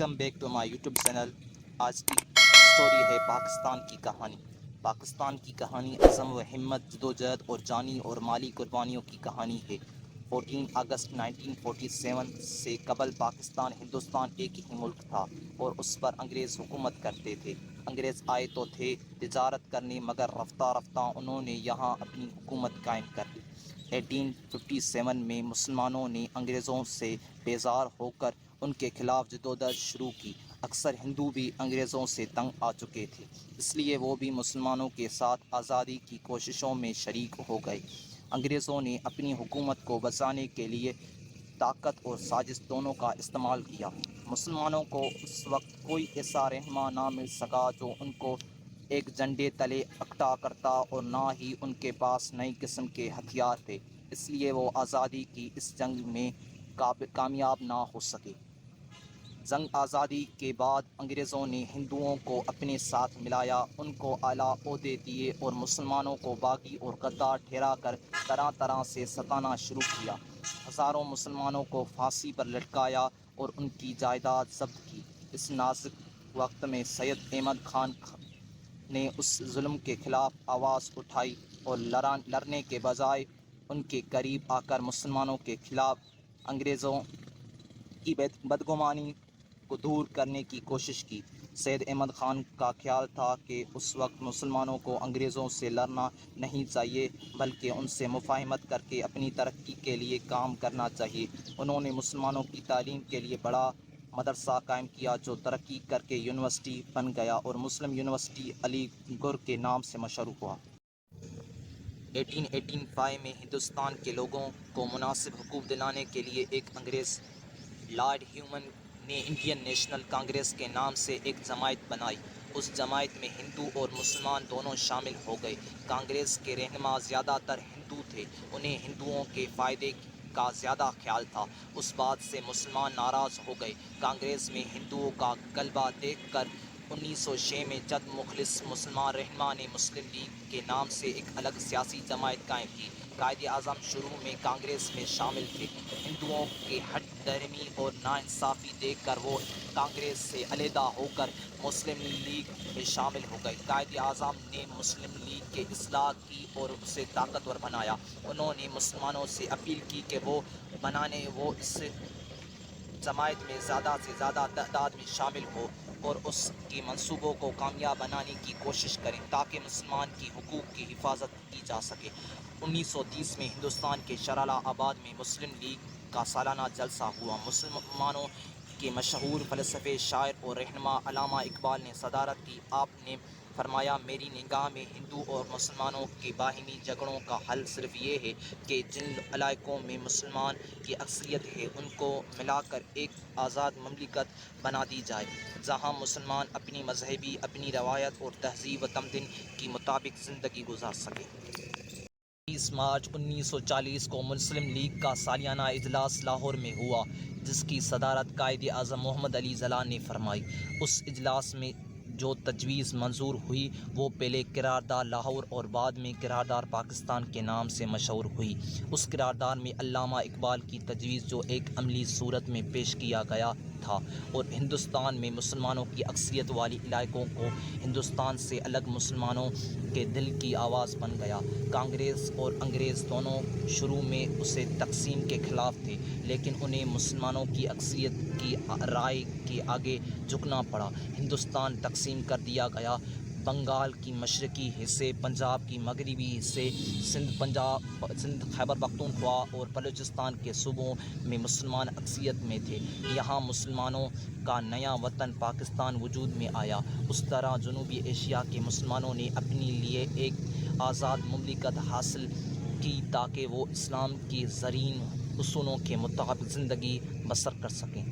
Welcome back to my YouTube channel. آج کی story ہے پاکستان کی کہانی۔ پاکستان کی کہانی عزم و ہمت، جدوجہد اور جانی اور مالی قربانیوں کی کہانی ہے۔ 14 اگست 1947 سے قبل پاکستان ہندوستان ایک ہی ملک تھا اور اس پر انگریز حکومت کرتے تھے۔ انگریز آئے تو تھے تجارت کرنے، مگر رفتہ رفتہ انہوں نے یہاں اپنی حکومت قائم کر لی۔ 1857 میں مسلمانوں نے انگریزوں سے بیزار ہو کر ان کے خلاف جدوجہد شروع کی۔ اکثر ہندو بھی انگریزوں سے تنگ آ چکے تھے، اس لیے وہ بھی مسلمانوں کے ساتھ آزادی کی کوششوں میں شریک ہو گئے۔ انگریزوں نے اپنی حکومت کو بچانے کے لیے طاقت اور سازش دونوں کا استعمال کیا۔ مسلمانوں کو اس وقت کوئی ایسا رہنما نہ مل سکا جو ان کو ایک جھنڈے تلے اکٹھا کرتا، اور نہ ہی ان کے پاس نئی قسم کے ہتھیار تھے، اس لیے وہ آزادی کی اس جنگ میں کامیاب نہ ہو سکے۔ جنگ آزادی کے بعد انگریزوں نے ہندوؤں کو اپنے ساتھ ملایا، ان کو اعلیٰ عہدے دیے اور مسلمانوں کو باغی اور غدار ٹھہرا کر طرح طرح سے ستانا شروع کیا۔ ہزاروں مسلمانوں کو پھانسی پر لٹکایا اور ان کی جائیداد ضبط کی۔ اس نازک وقت میں سید احمد خان نے اس ظلم کے خلاف آواز اٹھائی اور لڑنے کے بجائے ان کے قریب آ کر مسلمانوں کے خلاف انگریزوں کی بدگمانی کو دور کرنے کی کوشش کی۔ سید احمد خان کا خیال تھا کہ اس وقت مسلمانوں کو انگریزوں سے لڑنا نہیں چاہیے، بلکہ ان سے مفاہمت کر کے اپنی ترقی کے لیے کام کرنا چاہیے۔ انہوں نے مسلمانوں کی تعلیم کے لیے بڑا مدرسہ قائم کیا جو ترقی کر کے یونیورسٹی بن گیا اور مسلم یونیورسٹی علی گڑھ کے نام سے مشہور ہوا۔ 1885 میں ہندوستان کے لوگوں کو مناسب حقوق دلانے کے لیے ایک انگریز لارڈ ہیومن نے انڈین نیشنل کانگریس کے نام سے ایک جماعت بنائی۔ اس جماعت میں ہندو اور مسلمان دونوں شامل ہو گئے۔ کانگریس کے رہنما زیادہ تر ہندو تھے، انہیں ہندوؤں کے فائدے کا زیادہ خیال تھا۔ اس بات سے مسلمان ناراض ہو گئے۔ کانگریس میں ہندوؤں کا غلبہ دیکھ کر 1906 میں چند مخلص مسلمان رہنما نے مسلم لیگ کے نام سے ایک الگ سیاسی جماعت قائم کی۔ قائد اعظم شروع میں کانگریس میں شامل تھے۔ ہندوؤں کی ہٹ درمی اور ناانصافی دیکھ کر وہ کانگریس سے علیحدہ ہو کر مسلم لیگ میں شامل ہو گئے۔ قائد اعظم نے مسلم لیگ کی اصلاح کی اور اسے طاقتور بنایا۔ انہوں نے مسلمانوں سے اپیل کی کہ وہ اس جماعت میں زیادہ سے زیادہ تعداد میں شامل ہو اور اس کے منصوبوں کو کامیاب بنانے کی کوشش کریں تاکہ مسلمان کی حقوق کی حفاظت کی جا سکے۔ 1930 میں ہندوستان کے شرالہ آباد میں مسلم لیگ کا سالانہ جلسہ ہوا۔ مسلمانوں کے مشہور فلسفی، شاعر اور رہنما علامہ اقبال نے صدارت کی۔ آپ نے فرمایا، میری نگاہ میں ہندو اور مسلمانوں کے باہمی جھگڑوں کا حل صرف یہ ہے کہ جن علاقوں میں مسلمان کی اکثریت ہے ان کو ملا کر ایک آزاد مملکت بنا دی جائے، جہاں مسلمان اپنی مذہبی، اپنی روایت اور تہذیب و تمدن کے مطابق زندگی گزار سکیں۔ 30 مارچ 1940 کو مسلم لیگ کا سالانہ اجلاس لاہور میں ہوا، جس کی صدارت قائد اعظم محمد علی جناح نے فرمائی۔ اس اجلاس میں جو تجویز منظور ہوئی وہ پہلے قرارداد لاہور اور بعد میں قرارداد پاکستان کے نام سے مشہور ہوئی۔ اس قرارداد میں علامہ اقبال کی تجویز جو ایک عملی صورت میں پیش کیا گیا تھا اور ہندوستان میں مسلمانوں کی اکثریت والے علاقوں کو ہندوستان سے الگ مسلمانوں کے دل کی آواز بن گیا۔ کانگریس اور انگریز دونوں شروع میں اسے تقسیم کے خلاف تھے، لیکن انہیں مسلمانوں کی اکثریت کی رائے کے آگے جھکنا پڑا۔ ہندوستان تقسیم کر دیا گیا۔ بنگال کی مشرقی حصے، پنجاب کی مغربی حصے، سندھ، خیبر پختونخوا اور بلوچستان کے صوبوں میں مسلمان اکثریت میں تھے۔ یہاں مسلمانوں کا نیا وطن پاکستان وجود میں آیا۔ اس طرح جنوبی ایشیا کے مسلمانوں نے اپنے لیے ایک آزاد مملکت حاصل کی تاکہ وہ اسلام کے زرعی اصولوں کے مطابق زندگی بسر کر سکیں۔